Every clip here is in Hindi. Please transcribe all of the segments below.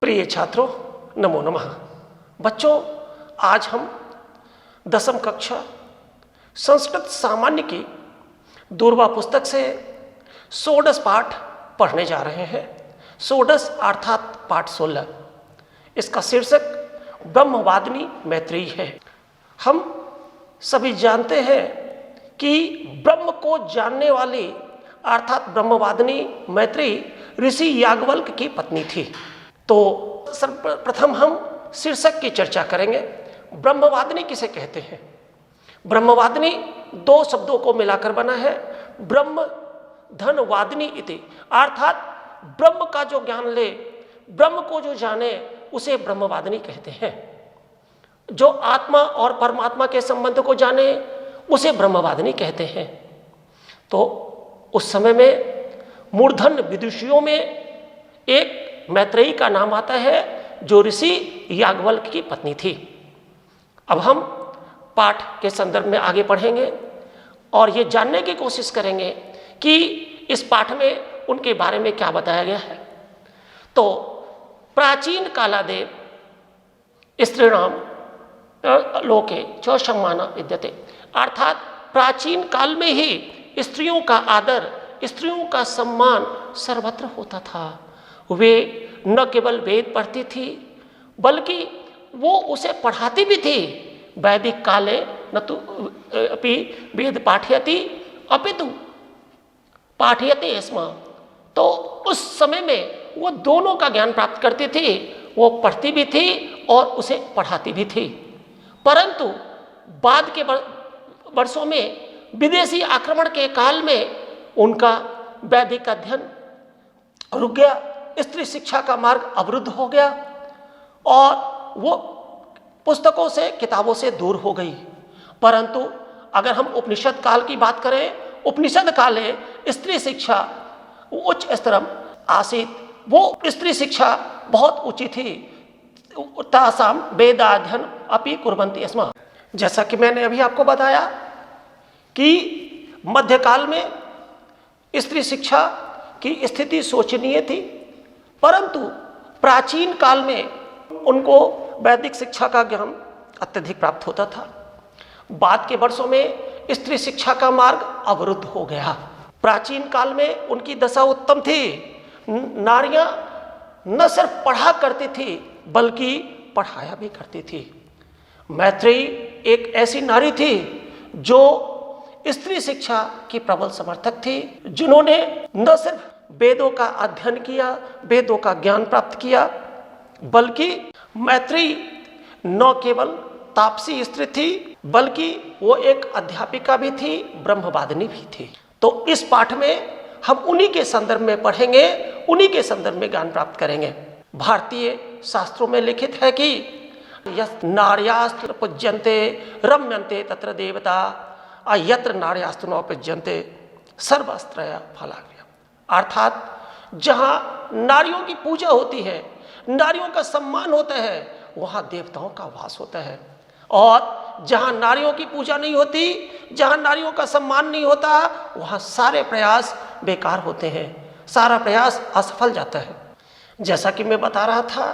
प्रिय छात्रों, नमो नमः। बच्चों, आज हम 10वीं कक्षा संस्कृत सामान्य की दूरवा पुस्तक से षोडश पाठ पढ़ने जा रहे हैं। षोडश अर्थात पाठ 16। इसका शीर्षक ब्रह्मवादिनी मैत्रेयी है। हम सभी जानते हैं कि ब्रह्म को जानने वाली अर्थात ब्रह्मवादिनी मैत्रेयी ऋषि याज्ञवल्क्य की पत्नी थी। तो सर्वप्रथम हम शीर्षक की चर्चा करेंगे। ब्रह्मवादिनी किसे कहते हैं? ब्रह्मवादिनी दो शब्दों को मिलाकर बना है। ब्रह्म धन वादिनी इति, अर्थात ब्रह्म का जो ज्ञान ले, ब्रह्म को जो जाने, उसे ब्रह्मवादिनी कहते हैं। जो आत्मा और परमात्मा के संबंध को जाने, उसे ब्रह्मवादिनी कहते हैं। तो उस समय में मूर्धन्य विदुषियों में एक मैत्रेयी का नाम आता है, जो ऋषि याज्ञवल्क्य की पत्नी थी। अब हम पाठ के संदर्भ में आगे पढ़ेंगे और ये जानने की कोशिश करेंगे कि इस पाठ में उनके बारे में क्या बताया गया है। तो प्राचीन कालादेव स्त्रीणाम लोके च सम्मान विद्यते, अर्थात प्राचीन काल में ही स्त्रियों का आदर, स्त्रियों का सम्मान सर्वत्र होता था। वे न केवल वेद पढ़ती थी, बल्कि वो उसे पढ़ाती भी थी। वैदिक काले न तो अपि वेद पाठयति अपितु पाठयते स्म। तो उस समय में वो दोनों का ज्ञान प्राप्त करती थी। वो पढ़ती भी थी और उसे पढ़ाती भी थी। परंतु बाद के वर्षों में विदेशी आक्रमण के काल में उनका वैदिक अध्ययन रुक गया, स्त्री शिक्षा का मार्ग अवरुद्ध हो गया और वो पुस्तकों से, किताबों से दूर हो गई। परंतु अगर हम उपनिषद काल की बात करें, उपनिषद काले स्त्री शिक्षा उच्च स्तरम आसीत। वो स्त्री शिक्षा बहुत ऊंची थी। तासाम वेदाध्ययन अपि कुर्वन्ति स्म। जैसा कि मैंने अभी आपको बताया कि मध्यकाल में स्त्री शिक्षा की स्थिति शोचनीय थी, परंतु प्राचीन काल में उनको वैदिक शिक्षा का ज्ञान अत्यधिक प्राप्त होता था। बाद के वर्षों में स्त्री शिक्षा का मार्ग अवरुद्ध हो गया। प्राचीन काल में उनकी दशा उत्तम थी। नारियां न सिर्फ पढ़ा करती थी, बल्कि पढ़ाया भी करती थी। मैत्रेयी एक ऐसी नारी थी जो स्त्री शिक्षा की प्रबल समर्थक थी, जिन्होंने न सिर्फ वेदों का अध्ययन किया, वेदों का ज्ञान प्राप्त किया, बल्कि मैत्रेयी न केवल तापसी स्त्री थी, बल्कि वो एक अध्यापिका भी थी, ब्रह्मवादिनी भी थी। तो इस पाठ में हम उन्हीं के संदर्भ में पढ़ेंगे, उन्हीं के संदर्भ में ज्ञान प्राप्त करेंगे। भारतीय शास्त्रों में लिखित है कि यस् नार्यास्त्र पूज्यन्ते रम्यन्ते तत्र देवता यत्र नार्यास्तु न पूज्यन्ते सर्वस्त्रया फलाग्र्यम्। अर्थात जहाँ नारियों की पूजा होती है, नारियों का सम्मान होता है, वहाँ देवताओं का वास होता है। और जहाँ नारियों की पूजा नहीं होती, जहाँ नारियों का सम्मान नहीं होता, वहाँ सारे प्रयास बेकार होते हैं, सारा प्रयास असफल जाता है। जैसा कि मैं बता रहा था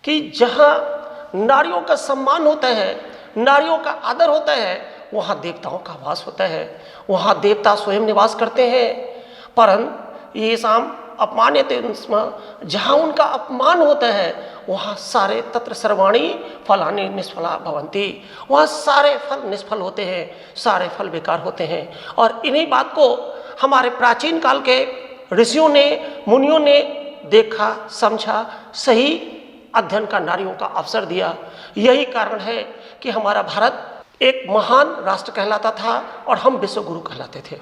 कि जहाँ नारियों का सम्मान होता है, नारियों का आदर होता है, वहाँ देवताओं का वास होता है, वहाँ देवता स्वयं निवास करते हैं। परंतु ये शाम अपमान्यते स्म, जहाँ उनका अपमान होता है, वहाँ सारे तत्र सर्वाणी फलानि निष्फला भवन्ति, वहाँ सारे फल निष्फल होते हैं, सारे फल बेकार होते हैं। और इन्हीं बात को हमारे प्राचीन काल के ऋषियों ने, मुनियों ने देखा, समझा, सही अध्ययन का नारियों का अवसर दिया। यही कारण है कि हमारा भारत एक महान राष्ट्र कहलाता था और हम विश्व गुरु कहलाते थे।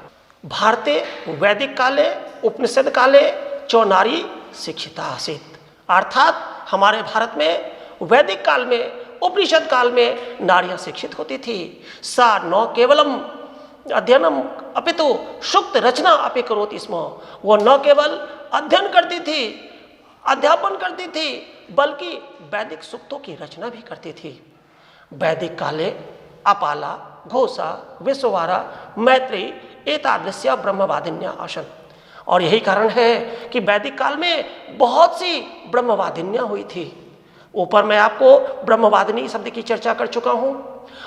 भारते वैदिक काले उपनिषद काले चो नारी शिक्षिता आसीत, अर्थात हमारे भारत में वैदिक काल में, उपनिषद काल में नारियां शिक्षित होती थी। सा न केवलम अध्ययनम अपितु सूक्त रचना अपि करोति स्म। वो न केवल अध्ययन करती थी, अध्यापन करती थी, बल्कि वैदिक सूक्तों की रचना भी करती थी। वैदिक काले अपाला, घोषा, विश्ववारा, मैत्रेयी एतादृश्य ब्रह्मवादिन्या आसन। और यही कारण है कि वैदिक काल में बहुत सी ब्रह्मवादिनियां हुई थी। ऊपर मैं आपको ब्रह्मवादिनी शब्द की चर्चा कर चुका हूं।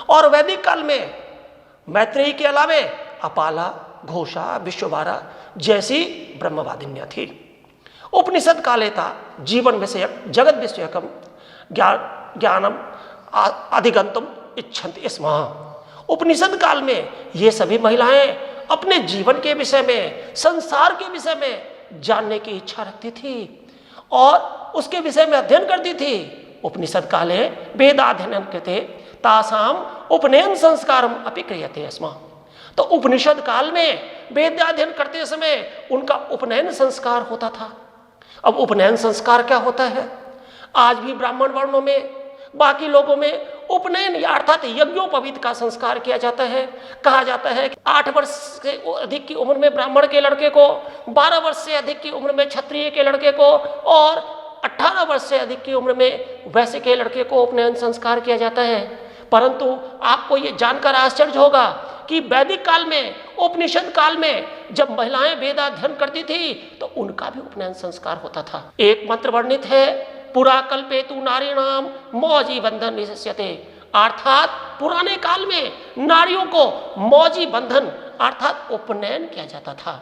और वैदिक काल में मैत्रेयी के अलावे अपाला, घोषा, विश्ववारा जैसी ब्रह्मवादिनियां थी। उपनिषद काले था जीवन विषयक जगत विषयकम ज्ञानम अधिगंतुम इच्छन्ति स्म। उपनिषद काल में ये सभी महिलाएं अपने जीवन के विषय में, संसार के विषय में जानने की इच्छा रखती थी और उसके विषय में अध्ययन करती थी। उपनिषद काले वेदाध्ययन कृते तासाम उपनयन संस्कारम अपि क्रियते स्म। तो उपनिषद काल में वेदाध्ययन करते समय उनका उपनयन संस्कार होता था। अब उपनयन संस्कार क्या होता है? आज भी ब्राह्मण वर्णों में, बाकी लोगों में उपनयन या अर्थात यज्ञोपवीत का संस्कार किया जाता है। कहा जाता है कि 8 वर्ष से अधिक की उम्र में ब्राह्मण के लड़के को, 12 वर्ष से अधिक की उम्र में क्षत्रिय के लड़के को और 18 वर्ष से अधिक की उम्र में वैश्य के लड़के को उपनयन संस्कार किया जाता है। परंतु आपको ये जानकर आश्चर्य होगा कि वैदिक काल में, उपनिषद काल में जब महिलाएं वेदाध्ययन करती थी तो उनका भी उपनयन संस्कार होता था। एक मंत्र वर्णित है, पुरा कल्पेतु नारीणाम मौजी बंधन निश्यते, अर्थात पुराने काल में नारियों को मौजी बंधन अर्थात उपनयन किया जाता था।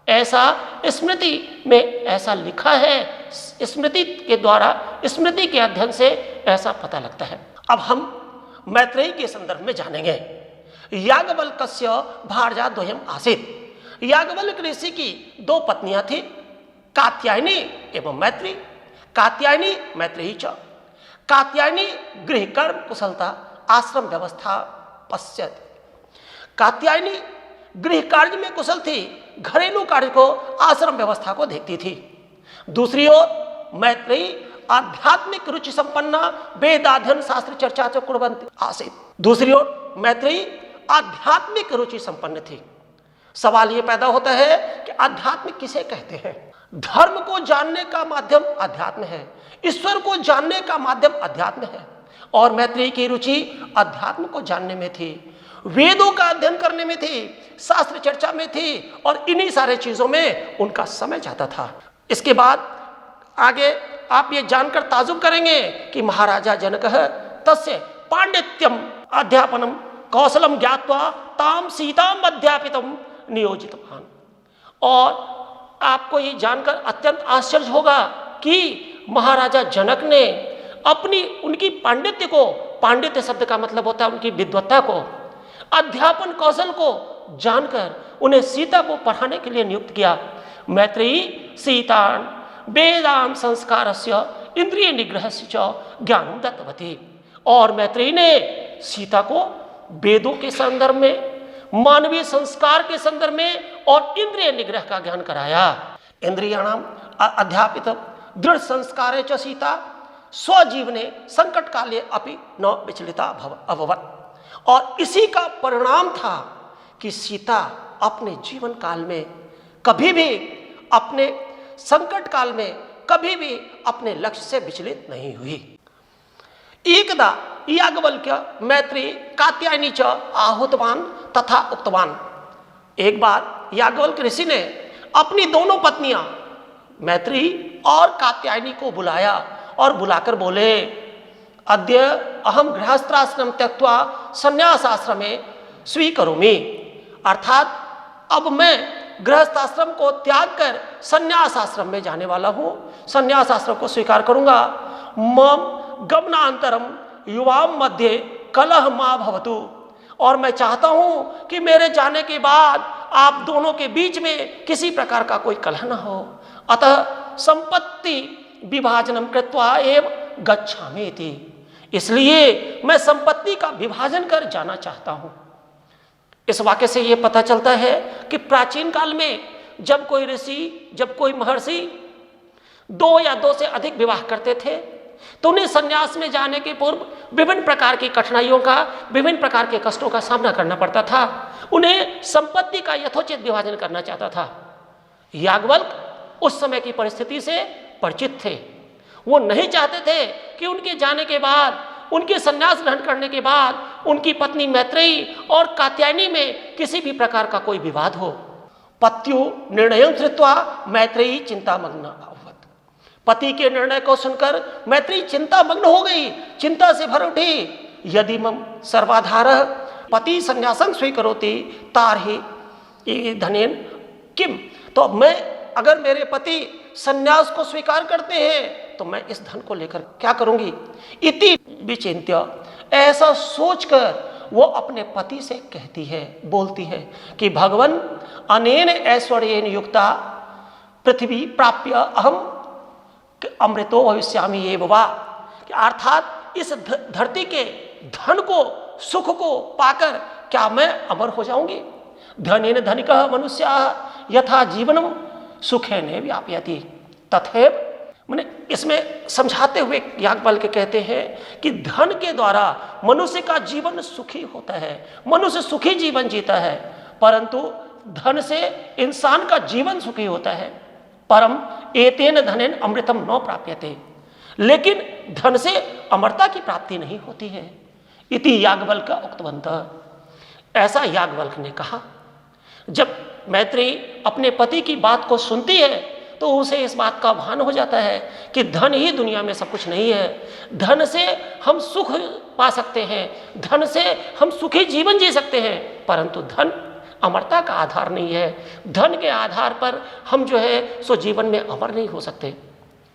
ऐसा स्मृति में ऐसा लिखा है, स्मृति के द्वारा, स्मृति के अध्ययन से ऐसा पता लगता है। अब हम मैत्रेयी के संदर्भ में जानेंगे। याज्ञवल्क्य भार्या द्वयम आसीत्। याज्ञवल्क्य ऋषि की 2 पत्नियां थी, कात्यायनी एवं मैत्री। कात्यायनी मैत्रेयी च। कात्यायनी गृह कर्म कुशलता आश्रम व्यवस्था पश्यत। कात्यायनी गृह कार्य में कुशल थी, घरेलू कार्य को, आश्रम व्यवस्था को देखती थी। दूसरी ओर मैत्रेयी आध्यात्मिक रुचि संपन्ना वेदाध्ययन शास्त्र चर्चा च कुर्वन्ति आसीत्। दूसरी ओर मैत्रेयी आध्यात्मिक रुचि संपन्न थी। सवाल ये पैदा होता है कि आध्यात्मिक किसे कहते हैं? धर्म को जानने का माध्यम अध्यात्म है, ईश्वर को जानने का माध्यम अध्यात्म है। और मैत्रेयी की रुचि अध्यात्म को जानने में थी, वेदों का अध्ययन करने में थी, शास्त्र चर्चा में थी और इन्हीं सारे चीजों में उनका समय जाता था। इसके बाद आगे आप ये जानकर ताजुब करेंगे कि महाराजा जनकः तस्य पांडित्यम अध्यापनम कौशलम ज्ञात्वा ताम सीताम अध्यापितम नियोजितवान। और आपको ये जानकर अत्यंत आश्चर्य होगा कि महाराजा जनक ने उनकी पांडित्य को, पांडित्य शब्द का मतलब होता है उनकी विद्वत्ता को, अध्यापन कौशल को जानकर उन्हें सीता को पढ़ाने के लिए नियुक्त किया। मैत्रेयी सीतान वेदांत संस्कारस्य इंद्रिय निग्रहस्य च ज्ञानं दत्तवती। और मैत्रेयी ने सीता को वेदों के संदर्भ में, मानवीय संस्कार के संदर्भ में और इंद्रिय निग्रह का ज्ञान कराया। इंद्रियाणाम अध्यापित दृढ़ संस्कारे च सीता स्वजीवने संकट काले अपि न विचलिता अभवत्। और इसी का परिणाम था कि सीता अपने जीवन काल में कभी भी, अपने संकट काल में कभी भी अपने लक्ष्य से विचलित नहीं हुई। एकदा याज्ञवल्क्य मैत्रेयी कात्यायनी च आहुतवान तथा उक्तवान। एक बार याज्ञवल्क्य ऋषि ने अपनी दोनों पत्नियां मैत्रेयी और कात्यायनी को बुलाया और बुलाकर बोले, अद्य अहम गृहस्थाश्रम त्यक्त्वा संन्यासाश्रमे स्वीकरोमि। अर्थात अब मैं गृहस्थाश्रम को त्याग कर संन्यास आश्रम में जाने वाला हूँ, संन्यास आश्रम को स्वीकार करूँगा। मम गमनांतरम युवाम मध्य कलह मा भवतु। और मैं चाहता हूँ कि मेरे जाने के बाद आप दोनों के बीच में किसी प्रकार का कोई कलह न हो। अतः संपत्ति विभाजनम कृत्वा एव गच्छामीति। इसलिए मैं संपत्ति का विभाजन कर जाना चाहता हूँ। इस वाक्य से यह पता चलता है कि प्राचीन काल में जब कोई ऋषि, जब कोई महर्षि 2 या 2 से अधिक विवाह करते थे तो उन्हें संन्यास में जाने के पूर्व विभिन्न प्रकार की कठिनाइयों का, विभिन्न प्रकार के कष्टों का सामना करना पड़ता था। उन्हें संपत्ति का यथोचित विभाजन करना चाहता था। याज्ञवल्क्य उस समय की परिस्थिति से परिचित थे। वो नहीं चाहते थे कि उनके जाने के बाद, उनके संन्यास ग्रहण करने के बाद उनकी पत्नी मैत्रेयी और कात्यायनी में किसी भी प्रकार का कोई विवाद हो। पत्यु निर्णय धृत्वा मैत्रेयी चिंतामग्न अभवत्। पति के निर्णय को सुनकर मैत्रेयी चिंतामग्न हो गई, चिंता से भर उठी। यदि मम सर्वाधारः पति संन्यासं स्वीकरोति तार्हि धनेन किम, तो मैं अगर मेरे पति संन्यास को स्वीकार करते हैं तो मैं इस धन को लेकर क्या करूंगी। इति विचिंत्य, ऐसा सोचकर वो अपने पति से कहती है, बोलती है कि भगवन अनेन ऐश्वर्येन युक्ता पृथ्वी प्राप्य अहम अमृतो भविष्यामि एव वा, अर्थात इस धरती के धन को, सुख को पाकर क्या मैं अमर हो जाऊंगी। धनेन धनिकः मनुष्यः यथा जीवनम सुखेन व्याप्यति तथैव, माने इसमें समझाते हुए याज्ञवल्क्य के कहते हैं कि धन के द्वारा मनुष्य का जीवन सुखी होता है, मनुष्य सुखी जीवन जीता है, परंतु धन से इंसान का जीवन सुखी होता है। परम एतेन धनेन अमृतम न प्राप्यते, लेकिन धन से अमरता की प्राप्ति नहीं होती है। इति याज्ञवल्क्य उक्तवन्तः, ऐसा याज्ञवल्क्य ने कहा। जब मैत्रेयी अपने पति की बात को सुनती है तो उसे इस बात का भान हो जाता है कि धन ही दुनिया में सब कुछ नहीं है। धन से हम सुख पा सकते हैं, धन से हम सुखी जीवन जी सकते हैं, परंतु धन अमरता का आधार नहीं है। धन के आधार पर हम जो है सो जीवन में अमर नहीं हो सकते।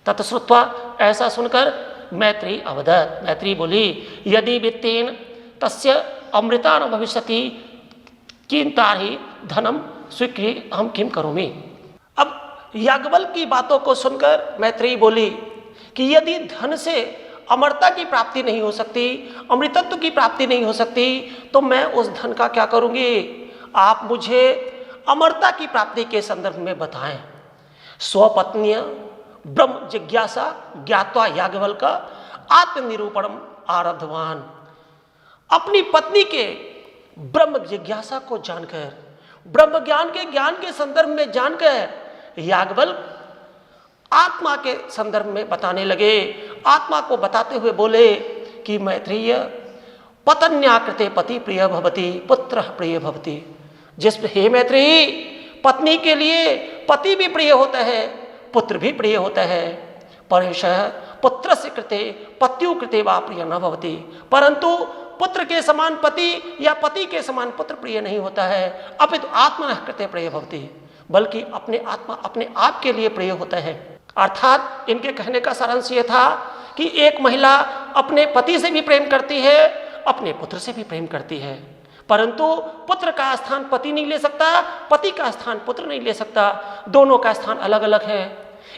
ततश्रुत्वा, ऐसा सुनकर मैत्रेयी अवदत्, मैत्रेयी बोली यदि वित्तेन तस्य अमृता न भविष्यति किं तार्हि धनम स्वीकृत्य हम किम करोमि। अब याज्ञवल्क्य की बातों को सुनकर मैत्रेयी बोली कि यदि धन से अमरता की प्राप्ति नहीं हो सकती, अमृतत्व की प्राप्ति नहीं हो सकती, तो मैं उस धन का क्या करूंगी। आप मुझे अमरता की प्राप्ति के संदर्भ में बताएं। स्वपत्नीय ब्रह्म जिज्ञासा ज्ञात्वा याज्ञवल्क्य आत्मनिरूपणम आरब्धवान, अपनी पत्नी के ब्रह्म जिज्ञासा को जानकर, ब्रह्म ज्ञान के संदर्भ में जानकर याज्ञवल्क्य आत्मा के संदर्भ में बताने लगे। आत्मा को बताते हुए बोले कि मैत्रेय पत्न्या कृते पति प्रिय भवति पुत्र प्रिय भवति। जिस हे मैत्रेयी, पत्नी के लिए पति भी प्रिय होता है, पुत्र भी प्रिय होता है। परशः पुत्र से कृते पत्यु कृते वा प्रिय न भवति, परंतु पुत्र के समान पति या पति के समान पुत्र प्रिय नहीं होता है। अपितु आत्मनः कृते प्रिय भवति, बल्कि अपने आत्मा अपने आप के लिए प्रिय होता है। अर्थात इनके कहने का सारांश ये था कि एक महिला अपने पति से भी प्रेम करती है, अपने पुत्र से भी प्रेम करती है, परंतु पुत्र का स्थान पति नहीं ले सकता, पति का स्थान पुत्र नहीं ले सकता, दोनों का स्थान अलग अलग है।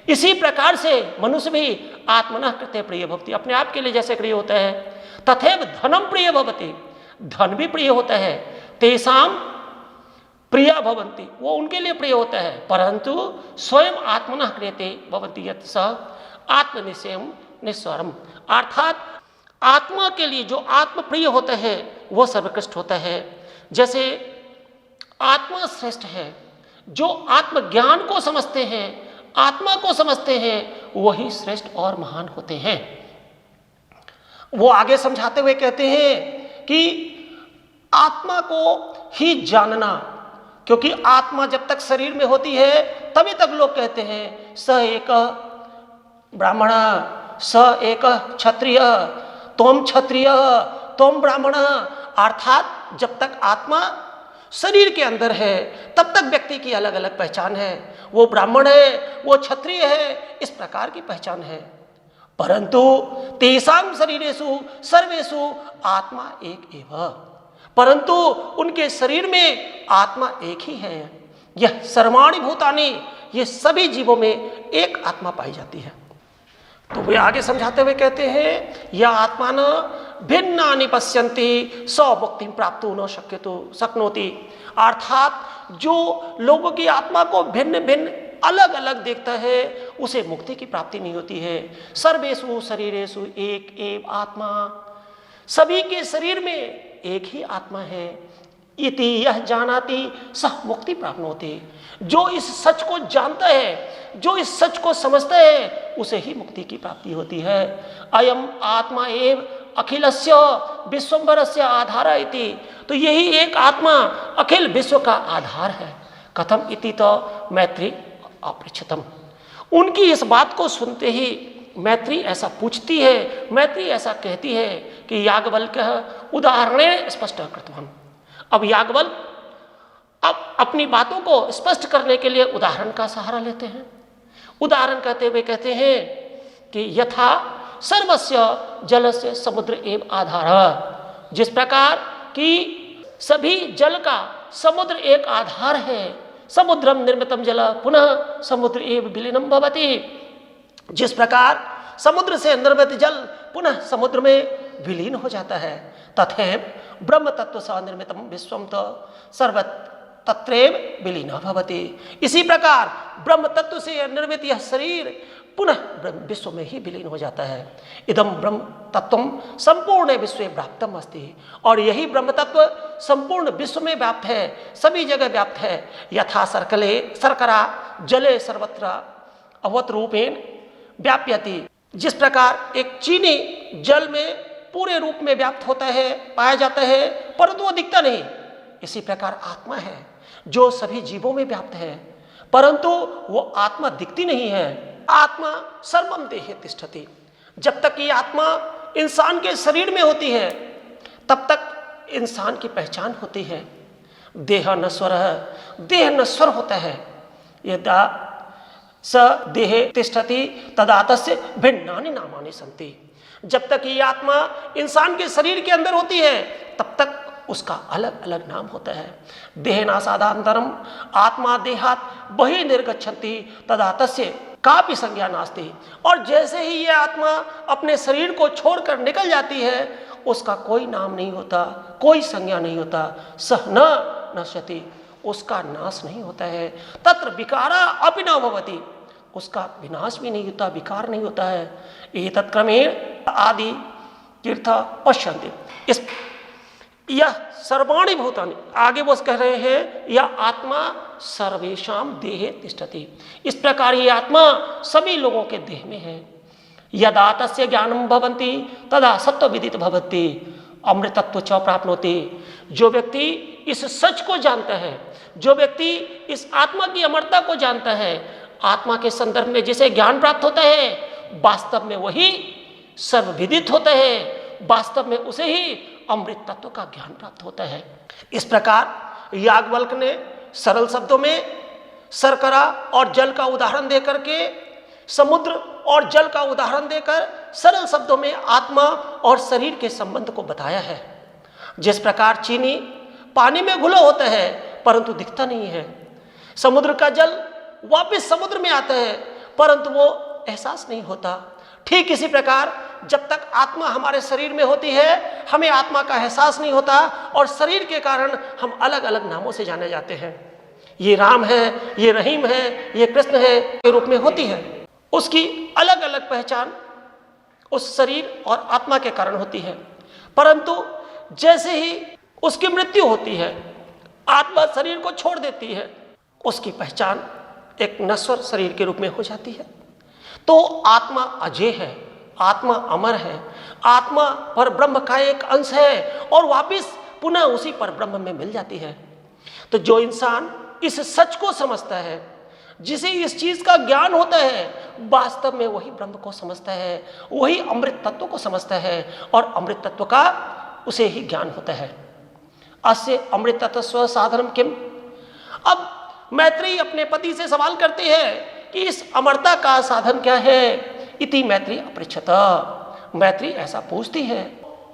इसी प्रकार से मनुष्य भी आत्मनः कृते प्रिय भवति, अपने आप के लिए जैसे प्रिय होता है, तथैव धनम प्रिय भवति, धन भी प्रिय होता है। तेषाम प्रिया भवन्ति, वो उनके लिए प्रिय होता है, परंतु स्वयं आत्मनः क्रियते भवन्ति यत् सः आत्मनिश्चयं निस्वरम, अर्थात आत्मा के लिए जो आत्म प्रिय होता है वो सर्वोत्कृष्ट होता है। जैसे आत्मा श्रेष्ठ है, जो आत्मज्ञान को समझते हैं, आत्मा को समझते हैं, वही श्रेष्ठ और महान होते हैं। वो आगे समझाते हुए कहते हैं कि आत्मा को ही जानना, क्योंकि आत्मा जब तक शरीर में होती है तभी तक लोग कहते हैं स एक ब्राह्मण, स एक क्षत्रिय, तुम क्षत्रिय, तुम ब्राह्मण। अर्थात जब तक आत्मा शरीर के अंदर है तब तक व्यक्ति की अलग अलग पहचान है, वो ब्राह्मण है, वो क्षत्रिय है, इस प्रकार की पहचान है। परंतु तेषां शरीरेषु सर्वेषु आत्मा एक एव, परंतु उनके शरीर में आत्मा एक ही है। यह सर्वाणि भूतानि, ये सभी जीवों में एक आत्मा पाई जाती है। तो वे आगे समझाते हुए कहते हैं या आत्मा न भिन्नानि पश्यन्ति स मुक्तिं प्राप्तुं न शक्नोति, अर्थात जो लोगों की आत्मा को भिन्न भिन्न अलग अलग देखता है उसे मुक्ति की प्राप्ति नहीं होती है। सर्वेषु शरीरेषु एक एव आत्मा, सभी के शरीर में एक ही आत्मा है। इति यह जानाति सह मुक्ति प्राप्त होती, जो इस सच को जानता है, जो इस सच को समझता है, उसे ही मुक्ति की प्राप्ति होती है। अयम आत्मा एव अखिलस्य विश्वम्भरस्य आधार इति, तो यही एक आत्मा अखिल विश्व का आधार है। कथम इति तो मैत्री अपृच्छतम। उनकी इस बात को सुनते ही मैत्री ऐसा पूछती है, मैत्री ऐसा कहती है कि याज्ञवल्क्यः उदाहरणेन स्पष्ट कृतवान्। अब याज्ञवल्क्य अब अपनी बातों को स्पष्ट करने के लिए उदाहरण का सहारा लेते हैं। उदाहरण कहते हुए कहते हैं कि यथा सर्वस्य जलस्य समुद्र एव आधारः, जिस प्रकार कि सभी जल का समुद्र एक आधार है। समुद्रम निर्मितम जल पुनः समुद्र एव विलीनम भवति, जिस प्रकार समुद्र से निर्मित जल पुनः समुद्र में विलीन हो जाता है। तथैव ब्रह्म तत्व स निर्मितम विश्वम तो सर्व तत्रैव विलीन भवति। इसी प्रकार ब्रह्म तत्व से निर्मित यह शरीर पुनः विश्व में ही विलीन हो जाता है। इदम ब्रह्म तत्व संपूर्ण विश्व व्याप्तम अस्ति, और यही ब्रह्म तत्व संपूर्ण विश्व में व्याप्त है, सभी जगह व्याप्त है। यथा सर्कले शर्करा जले सर्वत्र अवत रूपेण व्याप्यति, जिस प्रकार एक चीनी जल में पूरे रूप में व्याप्त होता है, पाया जाता है, परंतु वो दिखता नहीं। इसी प्रकार आत्मा है जो सभी जीवों में व्याप्त है, परंतु वो आत्मा दिखती नहीं है। आत्मा सर्वम देहे तिष्ठति, जब तक ये आत्मा इंसान के शरीर में होती है तब तक इंसान की पहचान होती है। देह नश्वर है, देह नश्वर होता है। यदा स देहे तिष्ठति तदा तस्य भिन्नानि नामानि सन्ति, जब तक ये आत्मा इंसान के शरीर के अंदर होती है तब तक उसका अलग अलग नाम होता है। देहनासादान्तरम आत्मा देहात बहि निर्गच्छन्ति तदा तस्य कापि संज्ञा नास्ति, और जैसे ही ये आत्मा अपने शरीर को छोड़कर निकल जाती है उसका कोई नाम नहीं होता, कोई संज्ञा नहीं होता। सह न नश्यति, उसका नाश नहीं होता है। तत्र विकारा अपि न भवति, उसका विनाश भी नहीं होता, विकार नहीं होता है। एतत् क्रमेण आदि तीर्थ पश्यन्ति, इस यह सर्वाणि भूतानि, आगे वो कह रहे हैं यह आत्मा सर्वेषाम देहे तिष्ठति, इस प्रकार ये आत्मा सभी लोगों के देह में है। यदा तस्य ज्ञानम भवन्ति तदा सत्व विदित भवति अमृतत्व च प्राप्नोति। जो व्यक्ति इस सच को जानता है, जो व्यक्ति इस आत्मा की अमरता को जानता है, आत्मा के संदर्भ में जिसे ज्ञान प्राप्त होता है, वास्तव में वही सर्वविदित होता है, वास्तव में उसे ही अमृत तत्व का ज्ञान प्राप्त होता है। इस प्रकार याज्ञवल्क्य ने सरल शब्दों में शर्करा और जल का उदाहरण देकर के, समुद्र और जल का उदाहरण देकर सरल शब्दों में आत्मा और शरीर के संबंध को बताया है। जिस प्रकार चीनी पानी में घुला होता है परंतु दिखता नहीं है, समुद्र का जल वापस समुद्र में आता है परंतु वो एहसास नहीं होता, ठीक इसी प्रकार जब तक आत्मा हमारे शरीर में होती है हमें आत्मा का एहसास नहीं होता, और शरीर के कारण हम अलग अलग नामों से जाने जाते हैं। ये राम है, ये रहीम है, ये कृष्ण है के रूप में होती है। उसकी अलग अलग पहचान उस शरीर और आत्मा के कारण होती है, परंतु जैसे ही उसकी मृत्यु होती है, आत्मा शरीर को छोड़ देती है, उसकी पहचान एक नश्वर शरीर के रूप में हो जाती है। तो आत्मा अजय है, आत्मा अमर है, आत्मा पर ब्रह्म का एक अंश है और वापिस पुनः उसी पर ब्रह्म में मिल जाती है। तो जो इंसान इस सच को समझता है, जिसे इस चीज का ज्ञान होता है, वास्तव में वही ब्रह्म को समझता है, वही अमृत तत्व को समझता है, और अमृत तत्व का उसे ही ज्ञान होता है। अस्य अमृत तत्व स्व साधनम किम। अब मैत्रेयी अपने पति से सवाल करते हैं कि इस अमरता का साधन क्या है। इति मैत्री अपृच्छत, मैत्री ऐसा पूछती है।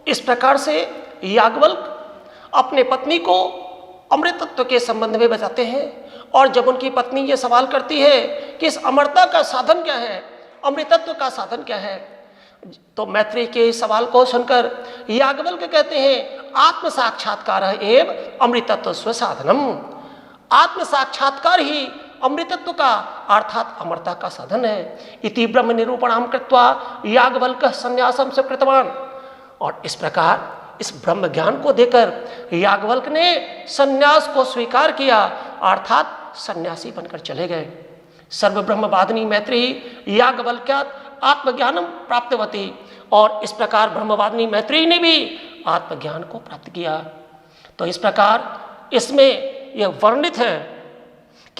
इस प्रकार से याज्ञवल्क्य अपने पत्नी को अमृत तत्व के संबंध में बताते हैं, और जब उनकी पत्नी ये सवाल करती है कि इस अमरता का साधन क्या है, अमृतत्व का साधन क्या है, तो मैत्री के इस सवाल को सुनकर याज्ञवल्क्य कहते हैं आत्म साक्षात्कार एव अमृतत्व स्व साधनम। आत्म साक्षात्कार ही अमृतत्व का अर्थात अमरता का साधन है। इति ब्रह्म निरूपणाम कृत्वा याज्ञवल्क्य संन्यासम स कृतवान। और इस प्रकार इस ब्रह्म ज्ञान को देकर याज्ञवल्क्य ने संन्यास को स्वीकार किया, अर्थात सन्यासी बनकर चले गए। सर्व ब्रह्मवादिनी मैत्रेयी याज्ञवल्क्यात् आत्मज्ञानम प्राप्तवती। और इस प्रकार ब्रह्मवादिनी मैत्रेयी ने भी आत्मज्ञान को प्राप्त किया। तो इस प्रकार इसमें यह वर्णित है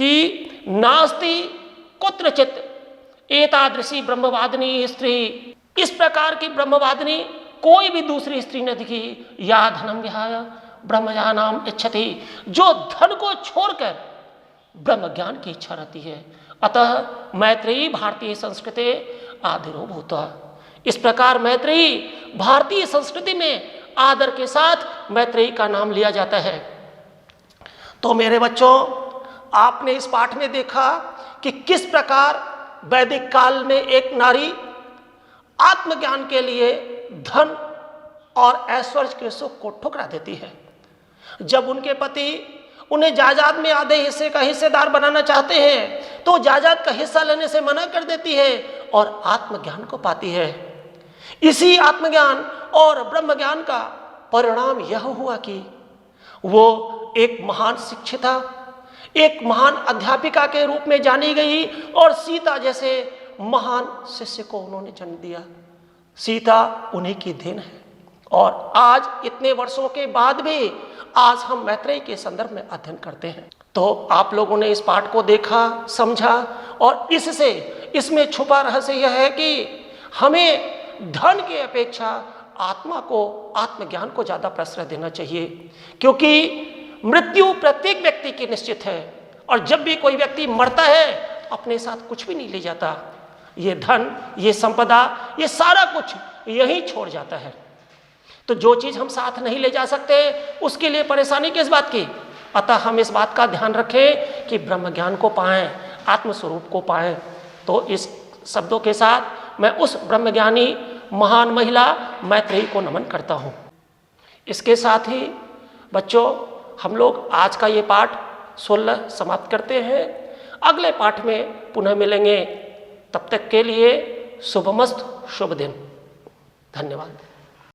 कि नास्ति कुत्रचित एतादृशी ब्रह्मवादिनी स्त्री, इस प्रकार की ब्रह्मवादिनी कोई भी दूसरी स्त्री न दिखी, या धनम विहाय ब्रह्मज्ञानम इच्छति, जो धन को छोड़कर ब्रह्म ज्ञान की इच्छा रहती है। अतः मैत्रेयी भारतीय संस्कृति आदिरोभूता, इस प्रकार मैत्रेयी भारतीय संस्कृति में आदर के साथ मैत्रेयी का नाम लिया जाता है। तो मेरे बच्चों, आपने इस पाठ में देखा कि किस प्रकार वैदिक काल में एक नारी आत्मज्ञान के लिए धन और ऐश्वर्य के सुख को ठुकरा देती है। जब उनके पति उन्हें जायदाद में आधे हिस्से का हिस्सेदार बनाना चाहते हैं तो जायदाद का हिस्सा लेने से मना कर देती है और आत्मज्ञान को पाती है। इसी आत्मज्ञान और ब्रह्म ज्ञान का परिणाम यह हुआ कि वो एक महान शिक्षिता, एक महान अध्यापिका के रूप में जानी गई और सीता जैसे महान शिष्य को उन्होंने जन्म दिया। सीता उन्हीं की देन है और आज इतने वर्षों के बाद भी आज हम मैत्रेयी के संदर्भ में अध्ययन करते हैं। तो आप लोगों ने इस पाठ को देखा, समझा और इससे इसमें छुपा रहस्य यह है कि हमें धन की अपेक्षा आत्मा को, आत्मज्ञान को ज्यादा प्रश्रय देना चाहिए, क्योंकि मृत्यु प्रत्येक व्यक्ति की निश्चित है और जब भी कोई व्यक्ति मरता है अपने साथ कुछ भी नहीं ले जाता। ये धन, ये संपदा, ये सारा कुछ यहीं छोड़ जाता है। तो जो चीज हम साथ नहीं ले जा सकते उसके लिए परेशानी किस बात की। अतः हम इस बात का ध्यान रखें कि ब्रह्म ज्ञान को पाएं, आत्मस्वरूप को पाएं। तो इस शब्दों के साथ मैं उस ब्रह्मज्ञानी महान महिला मैत्रेयी को नमन करता हूं। इसके साथ ही बच्चों, हम लोग आज का ये पाठ 16 समाप्त करते हैं। अगले पाठ में पुनः मिलेंगे। तब तक के लिए शुभमस्तु, शुभ दिन। धन्यवाद।